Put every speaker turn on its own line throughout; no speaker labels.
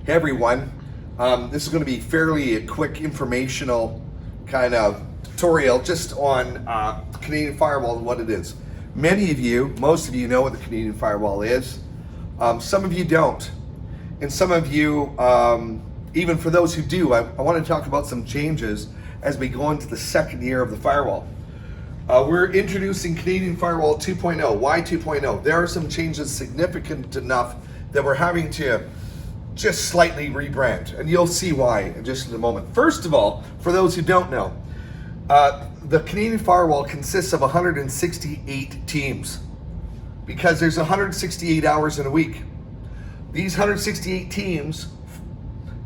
Hey everyone, this is going to be fairly a quick informational kind of tutorial just on Canadian Firewall and what it is. Many of you, most of you know what the Canadian Firewall is. Some of you don't. And some of you, even for those who do, I want to talk about some changes as we go into the second year of the firewall. We're introducing Canadian Firewall 2.0. Why 2.0? There are some changes significant enough that we're having to just slightly rebrand, and you'll see why in just a moment. First of all, for those who don't know, the Canadian Firewall consists of 168 teams because there's 168 hours in a week. These 168 teams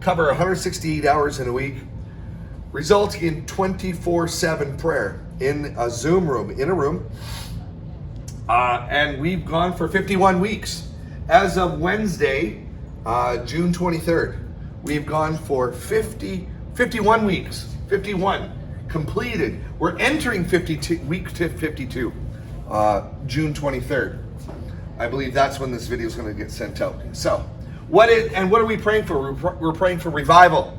cover 168 hours in a week, resulting in 24/7 prayer in a Zoom room, in a room. And we've gone for 51 weeks. As of Wednesday, June 23rd, we've gone for 51 weeks, 51 completed. We're entering week 52, June 23rd. I believe that's when this video is going to get sent out. So, what are we praying for? We're praying for revival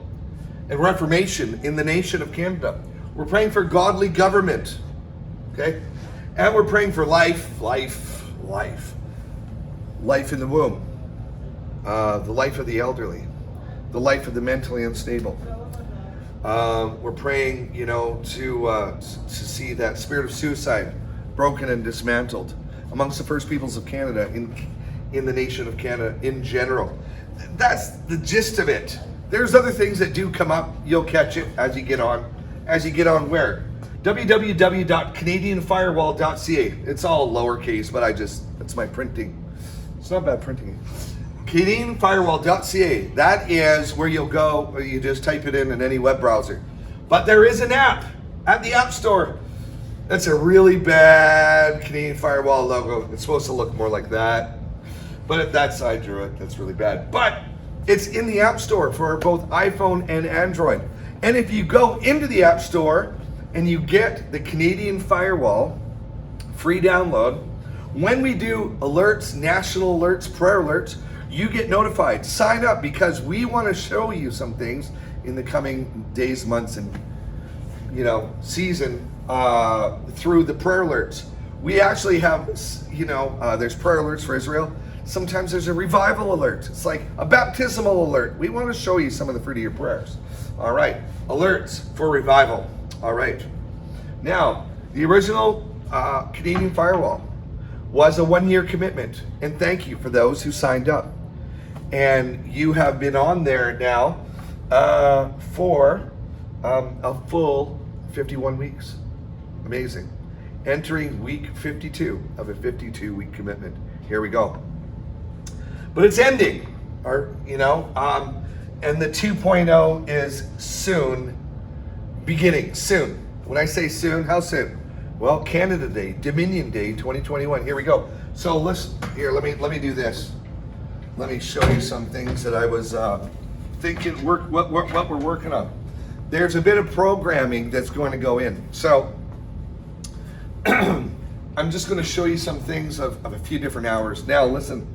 and reformation in the nation of Canada. We're praying for godly government, okay? And we're praying for life in the womb. The life of the elderly, the life of the mentally unstable. We're praying, to see that spirit of suicide broken and dismantled amongst the First Peoples of Canada, in the nation of Canada in general. That's the gist of it. There's other things that do come up. You'll catch it as you get on. As you get on where? www.canadianfirewall.ca. It's all lowercase, but it's my printing. It's not bad printing. Canadianfirewall.ca. That is where you'll go. You just type it in any web browser. But there is an app at the App Store. That's a really bad Canadian Firewall logo. It's supposed to look more like that. But if that side drew it, that's really bad. But it's in the App Store for both iPhone and Android. And if you go into the App Store and you get the Canadian Firewall free download, when we do alerts, national alerts, prayer alerts, you get notified. Sign up because we want to show you some things in the coming days, months, and season through the prayer alerts. We actually have, there's prayer alerts for Israel. Sometimes there's a revival alert. It's like a baptismal alert. We want to show you some of the fruit of your prayers. All right, alerts for revival. All right. Now, the original Canadian Firewall was a 1-year commitment, and thank you for those who signed up. And you have been on there now for a full 51 weeks. Amazing. Entering week 52 of a 52-week commitment. Here we go. But it's ending, and the 2.0 is soon beginning. Soon. When I say soon, how soon? Well, Canada Day, Dominion Day 2021. Here we go. So let me do this. Let me show you some things that I was thinking what we're working on. There's a bit of programming that's going to go in. So I'm just going to show you some things of a few different hours. Now listen,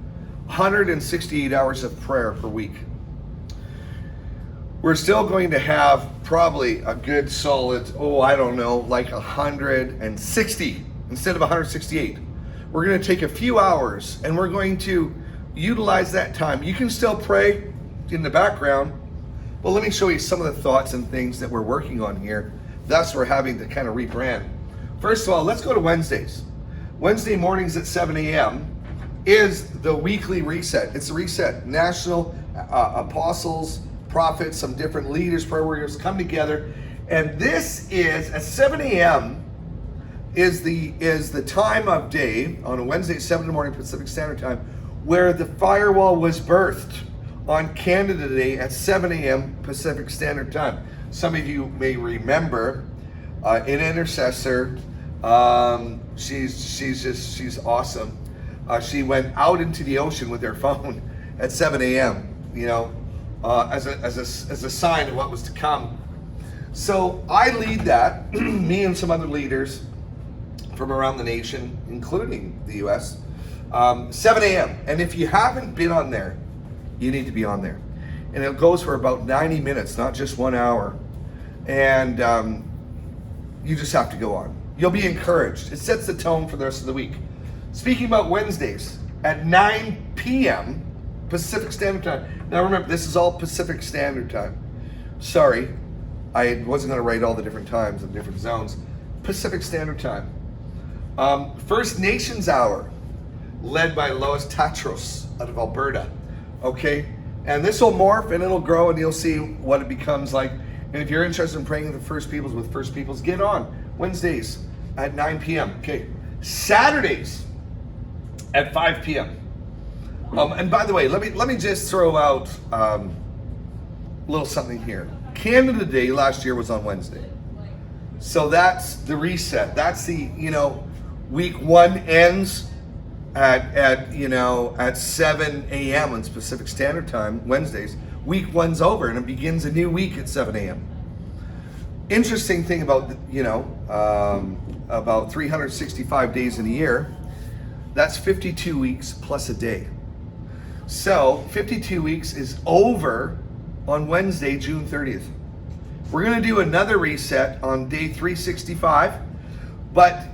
168 hours of prayer per week. We're still going to have probably a good solid, like 160 instead of 168. We're going to take a few hours and we're going to utilize that time. You can still pray in the background, but let me show you some of the thoughts and things that we're working on here. Thus, we're having to kind of rebrand. First of all, let's go to Wednesdays. Wednesday mornings at 7 a.m. is the weekly reset. It's a reset. National apostles, prophets, some different leaders, prayer warriors come together, and this is at 7 a.m. is the time of day on a Wednesday at 7 in the morning Pacific Standard Time where the firewall was birthed on Canada Day at 7 a.m. Pacific Standard Time. Some of you may remember an intercessor. She's awesome. She went out into the ocean with her phone at 7 a.m. As a sign of what was to come. So I lead that, me and some other leaders from around the nation, including the U.S., 7 a.m. And if you haven't been on there, you need to be on there. and it goes for about 90 minutes, not just 1 hour. And you just have to go on. You'll be encouraged. It sets the tone for the rest of the week. Speaking about Wednesdays, at 9 p.m. Pacific Standard Time. Now remember, this is all Pacific Standard Time. Sorry, I wasn't going to write all the different times and different zones. Pacific Standard Time. First Nations Hour, led by Lois Tatros out of Alberta. Okay? And this will morph and it'll grow and you'll see what it becomes like. And if you're interested in praying with the First Peoples with First Peoples, get on Wednesdays at 9 p.m. Okay. Saturdays at 5 p.m. And by the way, let me just throw out a little something here. Canada Day last year was on Wednesday. So that's the reset. That's the, week one ends at 7 a.m. on Pacific Standard Time, Wednesdays. Week one's over and it begins a new week at 7 a.m. Interesting thing about, about 365 days in a year, that's 52 weeks plus a day. So 52 weeks is over on Wednesday, June 30th. We're going to do another reset on day 365, but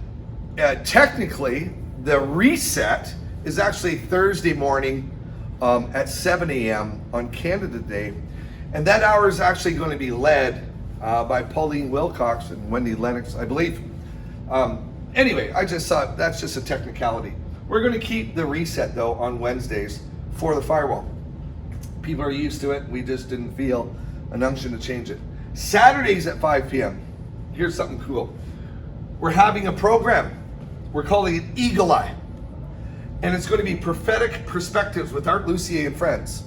technically the reset is actually Thursday morning at 7 a.m. on Canada Day, and that hour is actually going to be led by Pauline Wilcox and Wendy Lennox, I believe. Anyway, I just thought that's just a technicality. We're going to keep the reset though on Wednesdays for the firewall. People are used to it. We just didn't feel an unction to change it. Saturdays at 5 p.m. Here's something cool. We're having a program. We're calling it Eagle Eye. And it's going to be prophetic perspectives with Art Lucier and friends.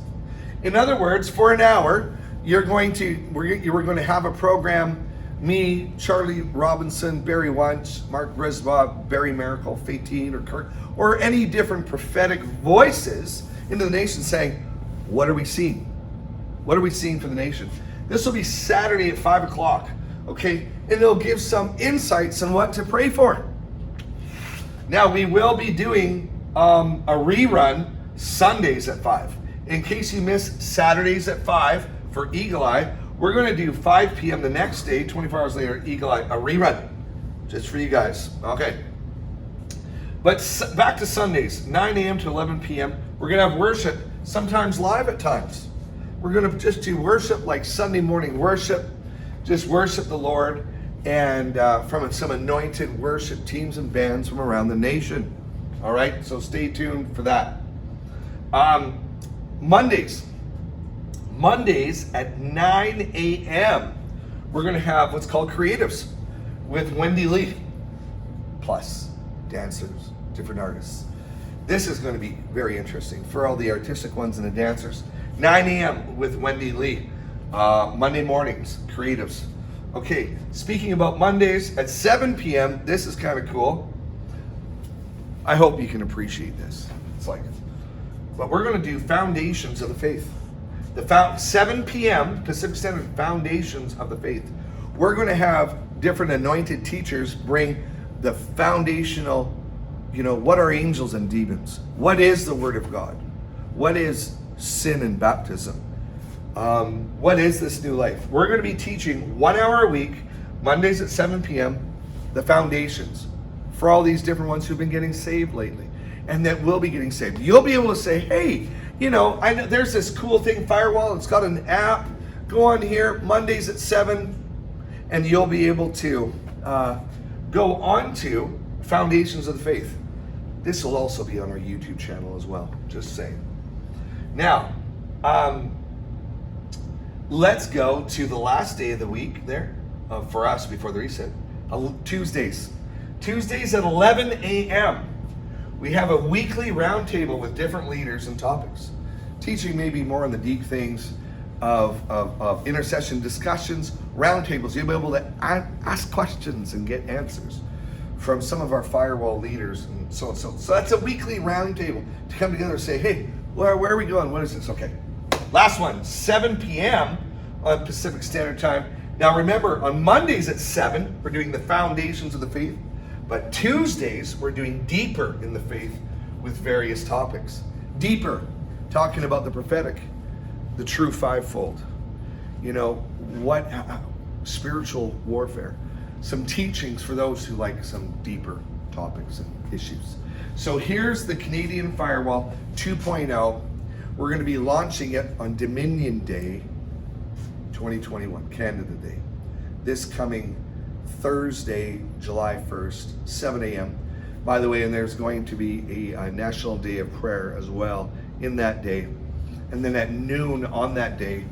In other words, for an hour, we're going to have a program. Me, Charlie Robinson, Barry Wunsch, Mark Brisbaugh, Barry Miracle, Fatine, or Kurt, or any different prophetic voices into the nation saying, what are we seeing? What are we seeing for the nation? This will be Saturday at 5 o'clock, okay? And it'll give some insights on what to pray for. Now, we will be doing a rerun Sundays at 5. In case you missed Saturdays at 5 for Eagle Eye, we're going to do 5 p.m. the next day, 24 hours later, Eagle Eye, a rerun, just for you guys, okay? But back to Sundays, 9 a.m. to 11 p.m. We're going to have worship, sometimes live at times. We're going to just do worship like Sunday morning worship, just worship the Lord, and from some anointed worship teams and bands from around the nation. All right, so stay tuned for that. Mondays at 9 a.m. we're going to have what's called Creatives with Wendy Lee, plus dancers, different artists. This is going to be very interesting for all the artistic ones and the dancers. 9 a.m. with Wendy Lee. Monday mornings, Creatives. Okay, speaking about Mondays at 7 p.m., this is kind of cool. I hope you can appreciate this. It's like, but we're going to do Foundations of the Faith. 7 p.m. Pacific Standard, Foundations of the Faith. We're going to have different anointed teachers bring the foundational, what are angels and demons? What is the Word of God? What is sin and baptism? What is this new life? We're going to be teaching 1 hour a week, Mondays at 7 p.m., the foundations for all these different ones who've been getting saved lately and that will be getting saved. You'll be able to say, hey, I know there's this cool thing, Firewall. It's got an app. Go on here, Mondays at 7, and you'll be able to go on to Foundations of the Faith. This will also be on our YouTube channel as well, just saying. Now, let's go to the last day of the week there for us before the reset. Tuesdays. Tuesdays at 11 a.m. We have a weekly roundtable with different leaders and topics, teaching maybe more on the deep things of intercession discussions, roundtables. You'll be able to ask questions and get answers from some of our firewall leaders and so on. So that's a weekly roundtable to come together and say, hey, where are we going? What is this? Okay. Last one, 7 p.m. on Pacific Standard Time. Now remember, on Mondays at 7, we're doing the Foundations of the Faith. But Tuesdays, we're doing Deeper in the Faith with various topics. Deeper, talking about the prophetic. the true fivefold. You know, what spiritual warfare. Some teachings for those who like some deeper topics and issues. So here's the Canadian Firewall 2.0. We're going to be launching it on Dominion Day 2021, Canada Day. This coming Thursday, July 1st, 7 a.m. By the way, and there's going to be a National Day of Prayer as well in that day. And then at noon on that day,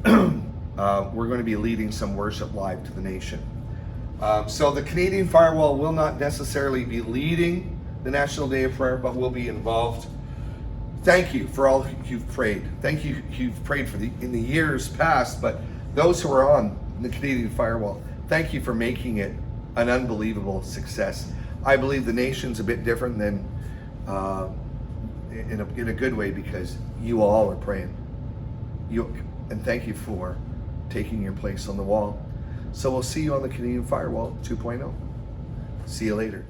we're going to be leading some worship live to the nation. So the Canadian Firewall will not necessarily be leading the National Day of Prayer, but will be involved. Thank you for all you've prayed. Thank you you've prayed for in the years past, but those who are on the Canadian Firewall, thank you for making it an unbelievable success. I believe the nation's a bit different than in a good way, because you all are praying. And thank you for taking your place on the wall. So we'll see you on the Canadian Firewall 2.0. See you later.